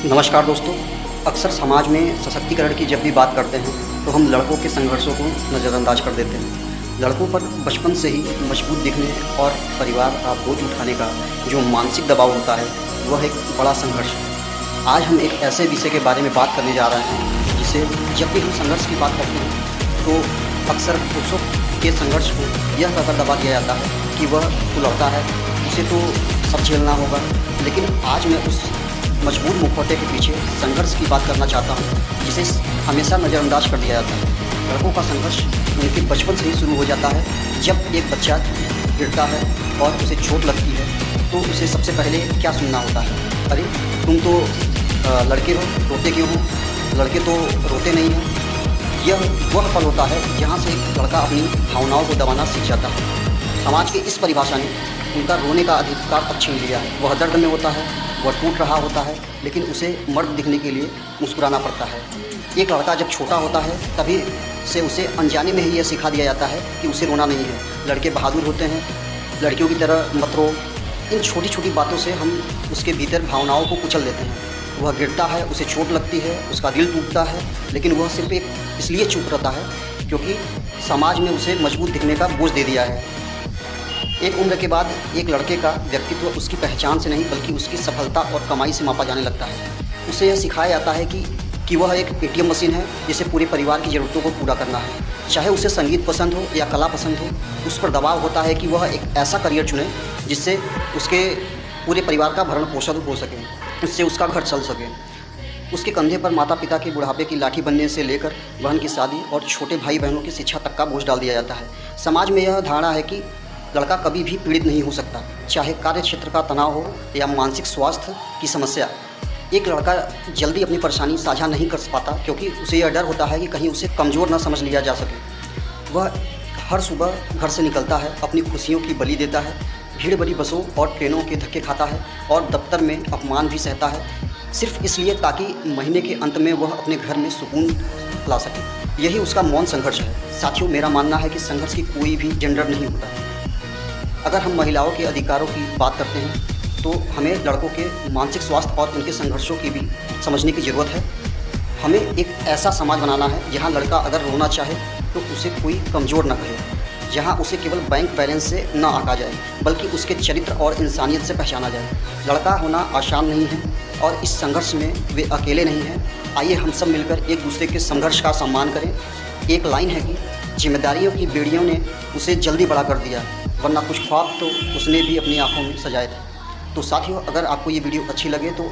नमस्कार दोस्तों। अक्सर समाज में सशक्तिकरण की जब भी बात करते हैं तो हम लड़कों के संघर्षों को नज़रअंदाज कर देते हैं। लड़कों पर बचपन से ही मजबूत दिखने और परिवार का बोझ उठाने का जो मानसिक दबाव होता है वह एक बड़ा संघर्ष है। आज हम एक ऐसे विषय के बारे में बात करने जा रहे हैं जिसे जब भी हम संघर्ष की बात करते हैं तो अक्सर पुरुषों के संघर्ष को यह कहकर दबा दिया जाता है कि वह तो लड़का है, उसे तो सब झेलना होगा। लेकिन आज मैं उस मजबूत मुखौटे के पीछे संघर्ष की बात करना चाहता हूँ जिसे हमेशा नज़रअंदाज कर दिया जाता है। लड़कों का संघर्ष उनके बचपन से ही शुरू हो जाता है। जब एक बच्चा गिरता है और उसे चोट लगती है तो उसे सबसे पहले क्या सुनना होता है, अरे तुम तो लड़के हो, रोते क्यों हो, लड़के तो रोते नहीं हैं। यह वह पल होता है जहाँ से एक लड़का अपनी भावनाओं को दबाना सीख जाता है। समाज की इस परिभाषा ने उनका रोने का अधिकार तक छीन लिया है। वह दर्द में होता है, वह टूट रहा होता है, लेकिन उसे मर्द दिखने के लिए मुस्कुराना पड़ता है। एक लड़का जब छोटा होता है तभी से उसे अनजाने में ही यह सिखा दिया जाता है कि उसे रोना नहीं है। लड़के बहादुर होते हैं, लड़कियों की तरह मत रो। इन छोटी छोटी बातों से हम उसके भीतर भावनाओं को कुचल देते हैं। वह गिरता है, उसे चोट लगती है, उसका दिल टूटता है, लेकिन वह सिर्फ एक इसलिए चुप रहता है क्योंकि समाज में उसे मजबूत दिखने का बोझ दे दिया है। एक उम्र के बाद एक लड़के का व्यक्तित्व उसकी पहचान से नहीं बल्कि उसकी सफलता और कमाई से मापा जाने लगता है। उसे यह सिखाया जाता है कि वह एक एटीएम मशीन है जिसे पूरे परिवार की ज़रूरतों को पूरा करना है। चाहे उसे संगीत पसंद हो या कला पसंद हो, उस पर दबाव होता है कि वह एक ऐसा करियर चुने जिससे उसके पूरे परिवार का भरण पोषण हो सके, इससे उसका घर चल सके। उसके कंधे पर माता पिता के बुढ़ापे की लाठी बनने से लेकर बहन की शादी और छोटे भाई बहनों की शिक्षा तक का बोझ डाल दिया जाता है। समाज में यह धारणा है कि लड़का कभी भी पीड़ित नहीं हो सकता, चाहे कार्य क्षेत्र का तनाव हो या मानसिक स्वास्थ्य की समस्या। एक लड़का जल्दी अपनी परेशानी साझा नहीं कर पाता क्योंकि उसे यह डर होता है कि कहीं उसे कमज़ोर ना समझ लिया जा सके। वह हर सुबह घर से निकलता है, अपनी खुशियों की बलि देता है, भीड़ भरी बसों और ट्रेनों के धक्के खाता है और दफ्तर में अपमान भी सहता है, सिर्फ इसलिए ताकि महीने के अंत में वह अपने घर में सुकून ला सके। यही उसका मौन संघर्ष है। साथियों, मेरा मानना है कि संघर्ष की कोई भी जेंडर नहीं होता। अगर हम महिलाओं के अधिकारों की बात करते हैं तो हमें लड़कों के मानसिक स्वास्थ्य और उनके संघर्षों की भी समझने की ज़रूरत है। हमें एक ऐसा समाज बनाना है जहां लड़का अगर रोना चाहे तो उसे कोई कमज़ोर न कहे, जहां उसे केवल बैंक बैलेंस से न आंका जाए बल्कि उसके चरित्र और इंसानियत से पहचाना जाए। लड़का होना आसान नहीं है और इस संघर्ष में वे अकेले नहीं हैं। आइए हम सब मिलकर एक दूसरे के संघर्ष का सम्मान करें। एक लाइन है कि जिम्मेदारियों की बेड़ियों ने उसे जल्दी बड़ा कर दिया, वरना कुछ ख्वाब तो उसने भी अपनी आंखों में सजाए थे। तो साथियों, अगर आपको ये वीडियो अच्छी लगे तो